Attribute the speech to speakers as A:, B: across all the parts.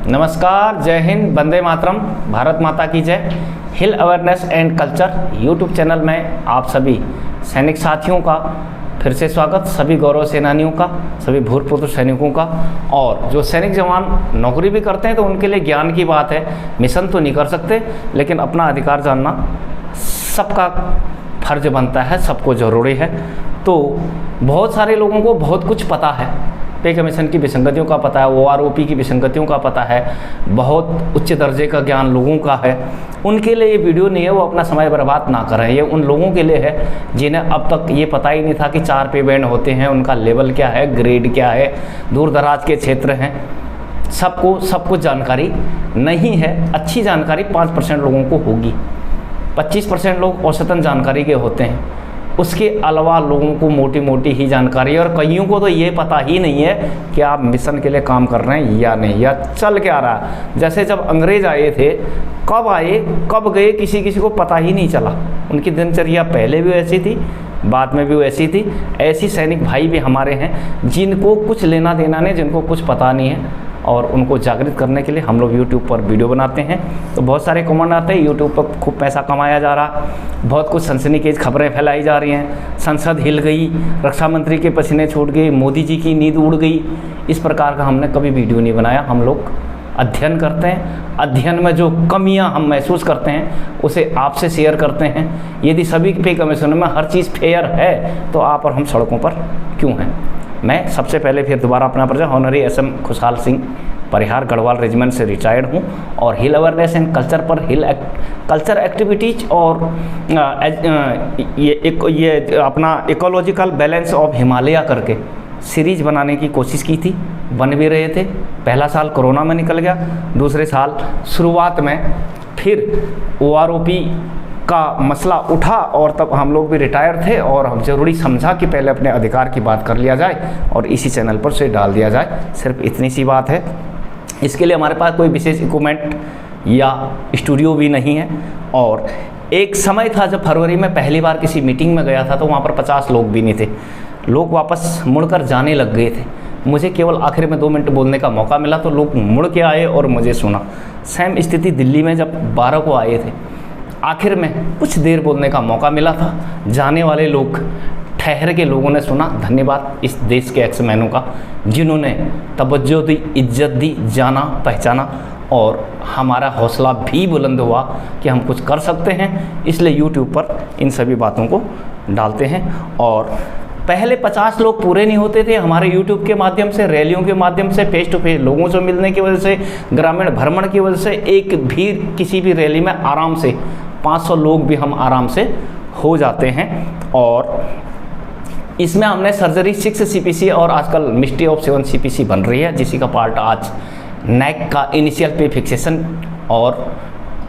A: नमस्कार, जय हिंद, वंदे मातरम, भारत माता की जय। Hill awareness and culture YouTube channel में आप सभी सैनिक साथियों का फिर से स्वागत। सभी गौरव सेनानियों का, सभी भूतपूर्व सैनिकों का, और जो सैनिक जवान नौकरी भी करते हैं तो उनके लिए ज्ञान की बात है। मिशन तो नहीं कर सकते, लेकिन अपना अधिकार जानना सबका फर्ज बनता है, सबको ज़रूरी है। तो बहुत सारे लोगों को बहुत कुछ पता है, पे कमीशन की विसंगतियों का पता है, OROP की विसंगतियों का पता है, बहुत उच्च दर्जे का ज्ञान लोगों का है। उनके लिए ये वीडियो नहीं है, वो अपना समय बर्बाद ना करें। ये उन लोगों के लिए है जिन्हें अब तक ये पता ही नहीं था कि 4 पे बैंड होते हैं, उनका लेवल क्या है, ग्रेड क्या है, दूर दराज के क्षेत्र हैं। सबको सब कुछ जानकारी नहीं है। अच्छी जानकारी 5% लोगों को होगी, 25% लोग औसतन जानकारी के होते हैं। उसके अलावा लोगों को मोटी मोटी ही जानकारी है, और कईयों को तो ये पता ही नहीं है कि आप मिशन के लिए काम कर रहे हैं या नहीं, या चल क्या रहा है। जैसे जब अंग्रेज़ आए थे, कब आए कब गए किसी किसी को पता ही नहीं चला। उनकी दिनचर्या पहले भी ऐसी थी, बाद में भी वैसी थी। ऐसी सैनिक भाई भी हमारे हैं जिनको कुछ लेना देना नहीं, जिनको कुछ पता नहीं है, और उनको जागृत करने के लिए हम लोग YouTube पर वीडियो बनाते हैं। तो बहुत सारे कमेंट आते हैं, YouTube पर खूब पैसा कमाया जा रहा, बहुत कुछ सनसनीखेज खबरें फैलाई जा रही हैं, संसद हिल गई, रक्षा मंत्री के पसीने छूट गए, मोदी जी की नींद उड़ गई। इस प्रकार का हमने कभी वीडियो नहीं बनाया। हम लोग अध्ययन करते हैं, अध्ययन में जो कमियां हम महसूस करते हैं उसे आपसे शेयर करते हैं। यदि सभी पे कमीशन में हर चीज़ फेयर है तो आप और हम सड़कों पर क्यों हैं। मैं सबसे पहले फिर दोबारा अपना परिचय, ऑनरी SM खुशहाल सिंह, परिहार गढ़वाल रेजिमेंट से रिटायर्ड हूँ, और हिल अवेयरनेस एंड कल्चर पर हिल कल्चर एक्टिविटीज़ और ये अपना इकोलॉजिकल बैलेंस ऑफ हिमालय करके सीरीज बनाने की कोशिश की थी। बन भी रहे थे। पहला साल कोरोना में निकल गया, दूसरे साल शुरुआत में फिर OROP का मसला उठा, और तब हम लोग भी रिटायर थे, और हम ज़रूरी समझा कि पहले अपने अधिकार की बात कर लिया जाए और इसी चैनल पर से डाल दिया जाए। सिर्फ इतनी सी बात है। इसके लिए हमारे पास कोई विशेष इक्विपमेंट या स्टूडियो भी नहीं है। और एक समय था जब फरवरी में पहली बार किसी मीटिंग में गया था तो वहाँ पर 50 लोग भी नहीं थे। लोग वापस मुड़कर जाने लग गए थे। मुझे केवल आखिर में 2 मिनट बोलने का मौका मिला तो लोग मुड़ के आए और मुझे सुना। सेम स्थिति दिल्ली में जब 12 को आए थे, आखिर में कुछ देर बोलने का मौका मिला था। जाने वाले लोग, ठहर के लोगों ने सुना। धन्यवाद इस देश के एक्समैनों का जिन्होंने तवज्जो दी, इज्जत दी, जाना पहचाना, और हमारा हौसला भी बुलंद हुआ कि हम कुछ कर सकते हैं। इसलिए YouTube पर इन सभी बातों को डालते हैं। और पहले 50 लोग पूरे नहीं होते थे। हमारे YouTube के माध्यम से, रैलियों के माध्यम से, फेस टू फेस लोगों से मिलने की वजह से, ग्रामीण भ्रमण की वजह से एक भी किसी भी रैली में आराम से 500 लोग भी हम आराम से हो जाते हैं। और इसमें हमने सर्जरी 6 CPC और आजकल मिस्ट्री ऑफ 7 CPC बन रही है, जिसी का पार्ट आज नेक का इनिशियल पे फिक्सेशन और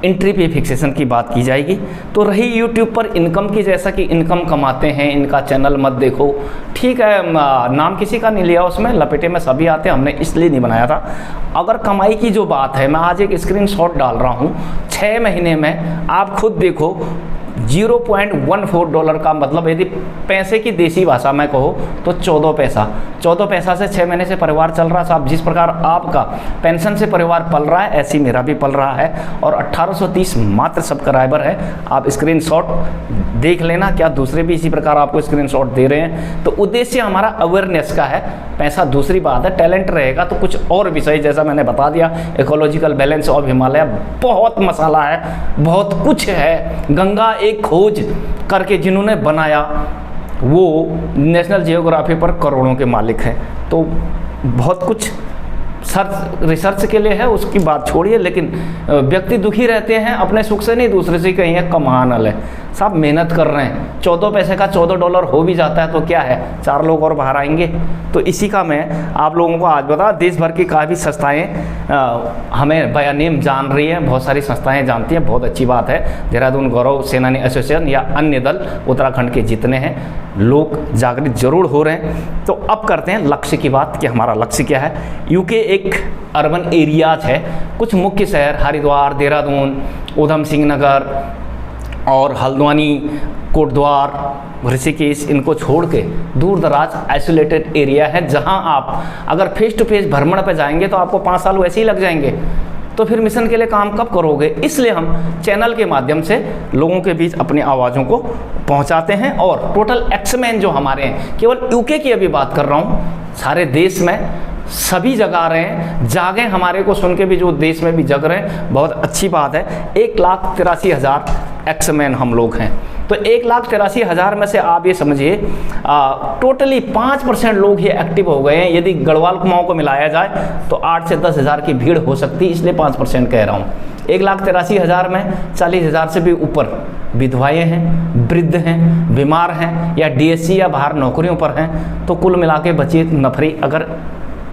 A: एंट्री पे फिक्सेशन की बात की जाएगी। तो रही YouTube पर इनकम की, जैसा कि इनकम कमाते हैं, इनका चैनल मत देखो, ठीक है, नाम किसी का नहीं लिया उसमें, लपेटे में सभी आते हैं, हमने इसलिए नहीं बनाया था। अगर कमाई की जो बात है, मैं आज एक स्क्रीनशॉट डाल रहा हूँ। 6 महीने में आप खुद देखो, $0.14 का मतलब, यदि पैसे की देसी भाषा में कहो तो 14 पैसा। 14 पैसा से 6 महीने से परिवार चल रहा है। साहब, जिस प्रकार आपका पेंशन से परिवार पल रहा है, ऐसी मेरा भी पल रहा है। और 1830 मात्र सब्सक्राइबर है। आप स्क्रीनशॉट देख लेना, क्या दूसरे भी इसी प्रकार आपको स्क्रीनशॉट दे रहे हैं। तो उद्देश्य हमारा अवेयरनेस का है, पैसा दूसरी बात है। टैलेंट रहेगा तो कुछ और विषय, जैसा मैंने बता दिया, इकोलॉजिकल बैलेंस ऑफ हिमालय, बहुत मसाला है, बहुत कुछ है। गंगा एक खोज करके जिन्होंने बनाया, वो नेशनल जियोग्राफी पर करोड़ों के मालिक हैं। तो बहुत कुछ रिसर्च के लिए है, उसकी बात छोड़िए। लेकिन व्यक्ति दुखी रहते हैं अपने सुख से नहीं, दूसरे से कहीं है कमान है। सब मेहनत कर रहे हैं। 14 पैसे का $14 हो भी जाता है तो क्या है, 4 लोग और बाहर आएंगे। तो इसी का मैं आप लोगों को आज बता, देश भर की काफ़ी संस्थाएं हमें बयानेम जान रही हैं, बहुत सारी संस्थाएं जानती हैं, बहुत अच्छी बात है। देहरादून गौरव सेनानी एसोसिएशन या अन्य दल उत्तराखंड के जितने हैं, लोग जागृत जरूर हो रहे हैं। तो अब करते हैं लक्ष्य की बात कि हमारा लक्ष्य क्या है। यूके एक अर्बन एरियाज है, कुछ मुख्य शहर हरिद्वार, देहरादून, ऊधम सिंह नगर और हल्द्वानी कोटद्वार, ऋषिकेश, इनको छोड़ के दूर दराज आइसोलेटेड एरिया है, जहां आप अगर फेस टू फेस भ्रमण पे जाएंगे तो आपको 5 साल वैसे ही लग जाएंगे, तो फिर मिशन के लिए काम कब करोगे। इसलिए हम चैनल के माध्यम से लोगों के बीच अपनी आवाज़ों को पहुंचाते हैं। और टोटल एक्समैन जो हमारे हैं, केवल यूके की अभी बात कर रहा हूं, सारे देश में सभी जग आ रहे हैं, जागे हमारे को सुन के भी, जो देश में भी जग रहे हैं, बहुत अच्छी बात है। 1,83,000 एक्समैन हम लोग हैं। तो 1,83,000 में से आप ये समझिए टोटली 5% लोग ही एक्टिव हो गए हैं। यदि गढ़वाल कुमाऊं को मिलाया जाए तो 8 से 10,000 की भीड़ हो सकती है, इसलिए 5% कह रहा हूँ। 1,83,000 में 40,000 से भी ऊपर विधवाएं हैं, वृद्ध हैं, बीमार हैं, या DSC या बाहर नौकरियों पर हैं। तो कुल मिला के बची नफरी अगर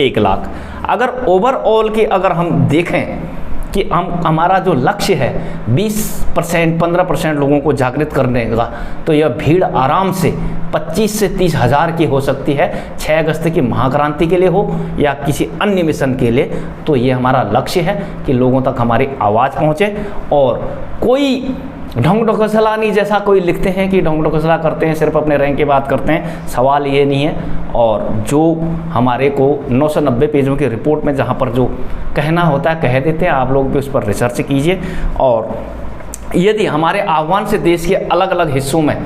A: 1 लाख। अगर ओवरऑल की अगर हम देखें कि हमारा जो लक्ष्य है 20% 15% लोगों को जागृत करने का, तो यह भीड़ आराम से 25 से 30,000 की हो सकती है, 6 अगस्त की महाक्रांति के लिए हो या किसी अन्य मिशन के लिए। तो ये हमारा लक्ष्य है कि लोगों तक हमारी आवाज़ पहुँचे। और कोई ढोंग ढकोसला नहीं, जैसा कोई लिखते हैं कि ढोंग ढकोसला करते हैं, सिर्फ अपने रैंक की बात करते हैं, सवाल ये नहीं है। और जो हमारे को 990 पेजों की रिपोर्ट में जहाँ पर जो कहना होता है कह देते हैं, आप लोग भी उस पर रिसर्च कीजिए। और यदि हमारे आह्वान से देश के अलग अलग हिस्सों में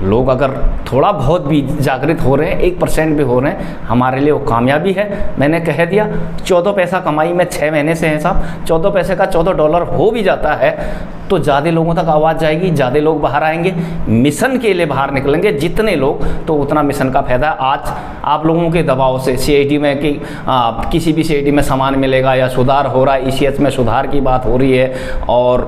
A: लोग अगर थोड़ा बहुत भी जागृत हो रहे हैं, 1% भी हो रहे हैं, हमारे लिए वो कामयाबी है। मैंने कह दिया 14 पैसा कमाई में 6 महीने से है साहब, 14 पैसे का $14 हो भी जाता है तो ज़्यादा लोगों तक आवाज़ जाएगी, ज़्यादा लोग बाहर आएंगे, मिशन के लिए बाहर निकलेंगे। जितने लोग तो उतना मिशन का फायदा। आज आप लोगों के दबाव से CID में कि किसी भी CID में सामान मिलेगा या सुधार हो रहा है, ECH में सुधार की बात हो रही है, और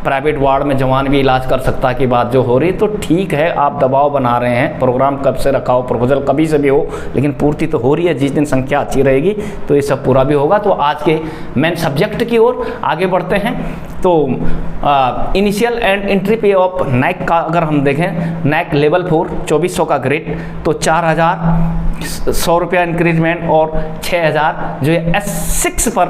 A: प्राइवेट वार्ड में जवान भी इलाज कर सकता की बात जो हो रही है, तो ठीक है आप दबाव बना रहे हैं। प्रोग्राम कब से रखा हो, प्रपोजल कभी से भी हो, लेकिन पूर्ति तो हो रही है। जिस दिन संख्या अच्छी रहेगी तो ये सब पूरा भी होगा। तो आज के मेन सब्जेक्ट की ओर आगे बढ़ते हैं। तो इनिशियल एंड एंट्री पे ऑफ नैक का अगर हम देखें, नैक लेवल 4 2400 का ग्रेड, तो 4,100 रुपया इंक्रीजमेंट और 6,000 जो है S6 पर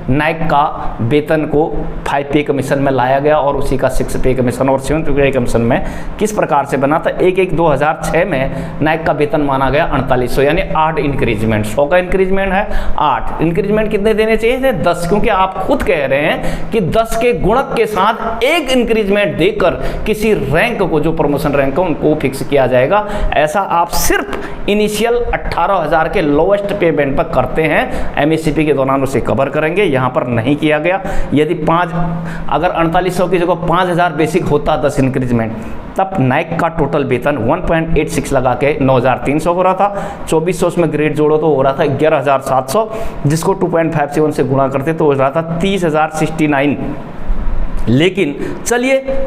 A: नैक का वेतन को 5 पे कमीशन में लाया गया, और उसी का 6 पे कमीशन और 7 पे कमीशन में किस प्रकार से बना था। 1/1/2006 में नैक का वेतन माना गया 4800, यानी 8 इंक्रीजमेंट। 100 का इंक्रीजमेंट है, 8 इंक्रीजमेंट कितने देने चाहिए थे? 10, क्योंकि आप खुद कह रहे हैं कि 10 के गुणक के साथ 1 इंक्रीजमेंट देकर किसी रैंक को, जो प्रमोशन रैंक है, उनको फिक्स किया जाएगा। ऐसा आप सिर्फ इनिशियल 18,000 के लोवेस्ट पे बैंड पर करते हैं। MSCP के दौरान उसे कवर करेंगे, यहाँ पर नहीं किया गया। यदि 5 अगर 4800 की जगह 5,000 बेसिक होता 10 इंक्रीजमेंट, तब नैक का टोटल वेतन 1.86 लगा के 9,300 हो रहा था। 2400 उसमें ग्रेड जोड़ो तो हो रहा था 11,700, जिसको 2.57 से गुणा करते तो हो रहा था 30,069। लेकिन चलिए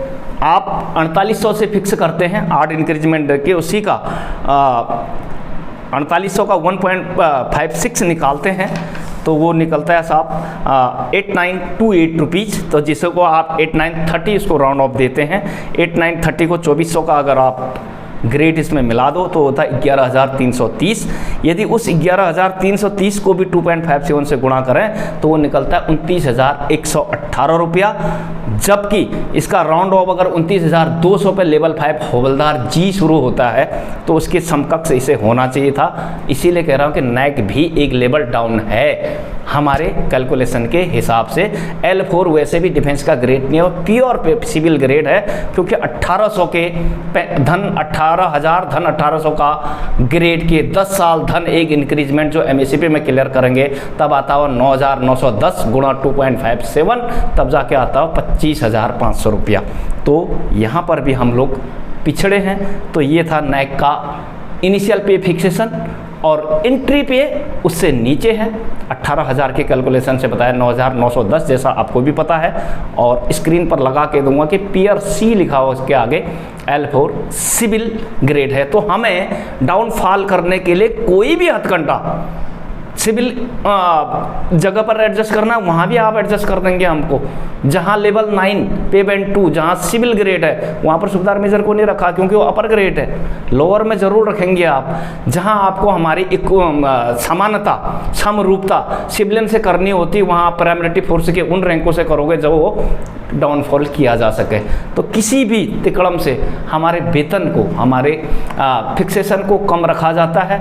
A: आप 4800 से फिक्स करते हैं 8 इंक्रीजमेंट के, उसी का 4800 का 1.56 निकालते हैं तो वो निकलता है साहब 8928 रुपीज़। तो जिसको आप 8930 इसको राउंड ऑफ देते हैं। 8930 को 2400 का अगर आप ग्रेड इसमें मिला दो तो होता है 11,330। यदि उस 11,330 को भी 2.57 से गुणा करें तो वो निकलता है 29,118 रुपया। जबकि इसका राउंड ऑफ अगर 29,200 पे लेवल 5 हवलदार जी शुरू होता है तो उसके समकक्ष इसे होना चाहिए था। इसीलिए कह रहा हूँ कि नैक भी एक लेवल डाउन है हमारे कैलकुलेशन के हिसाब से। L4 वैसे भी डिफेंस का ग्रेड नहीं है, वो प्योर सिविल ग्रेड है, क्योंकि 1800 के धन 18,000 धन 1800 का ग्रेड के 10 साल धन 1 इंक्रीजमेंट जो MSCP में क्लियर करेंगे तब आता हो 9,910 गुणा 2.57, तब जाके आता हो 25,500 रुपया। तो यहाँ पर भी हम लोग पिछड़े हैं। तो ये था नैक का इनिशियल पे फिक्सेशन, और एंट्री पे उससे नीचे है। 18,000 के कैलकुलेशन से बताया 9,910 जैसा आपको भी पता है, और स्क्रीन पर लगा के दूंगा कि Pier C लिखा हो उसके आगे, L4 सिविल ग्रेड है। तो हमें डाउनफॉल करने के लिए कोई भी हथकंडा सिविल जगह पर एडजस्ट करना है वहाँ भी आप एडजस्ट कर देंगे हमको। जहाँ लेवल 9 पे बैंड 2 जहाँ सिविल ग्रेड है वहाँ पर सूबेदार मेजर को नहीं रखा क्योंकि वो अपर ग्रेड है, लोअर में ज़रूर रखेंगे आप। जहाँ आपको हमारी एक समानता समरूपता सिविलियन से करनी होती है वहाँ आप पैरामिलिट्री फोर्स के उन रैंकों से करोगे जो वो डाउनफॉल किया जा सके। तो किसी भी तिकड़म से हमारे वेतन को हमारे फिक्सेशन को कम रखा जाता है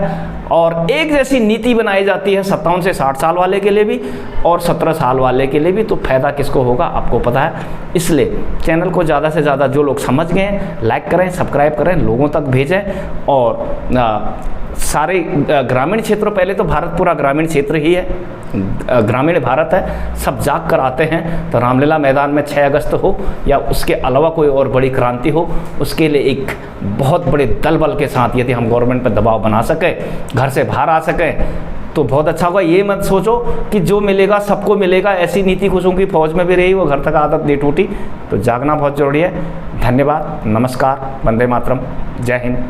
A: और एक जैसी नीति बनाई जाती है 57 से 60 साल वाले के लिए भी और 17 साल वाले के लिए भी। तो फायदा किसको होगा आपको पता है, इसलिए चैनल को ज़्यादा से ज़्यादा जो लोग समझ गए हैं लाइक करें, सब्सक्राइब करें, लोगों तक भेजें। और सारे ग्रामीण क्षेत्रों, पहले तो भारत पूरा ग्रामीण क्षेत्र ही है, ग्रामीण भारत है, सब जाग कर आते हैं। तो रामलीला मैदान में 6 अगस्त हो या उसके अलावा कोई और बड़ी क्रांति हो, उसके लिए एक बहुत बड़े दल बल के साथ यदि हम गवर्नमेंट पर दबाव बना सकें, घर से बाहर आ सकें तो बहुत अच्छा होगा। ये मत सोचो कि जो मिलेगा सबको मिलेगा, ऐसी नीति कुछों की फौज में भी रही वो घर तक आदत नहीं टूटी। तो जागना बहुत जरूरी है। धन्यवाद, नमस्कार, वंदे मातरम, जय हिंद।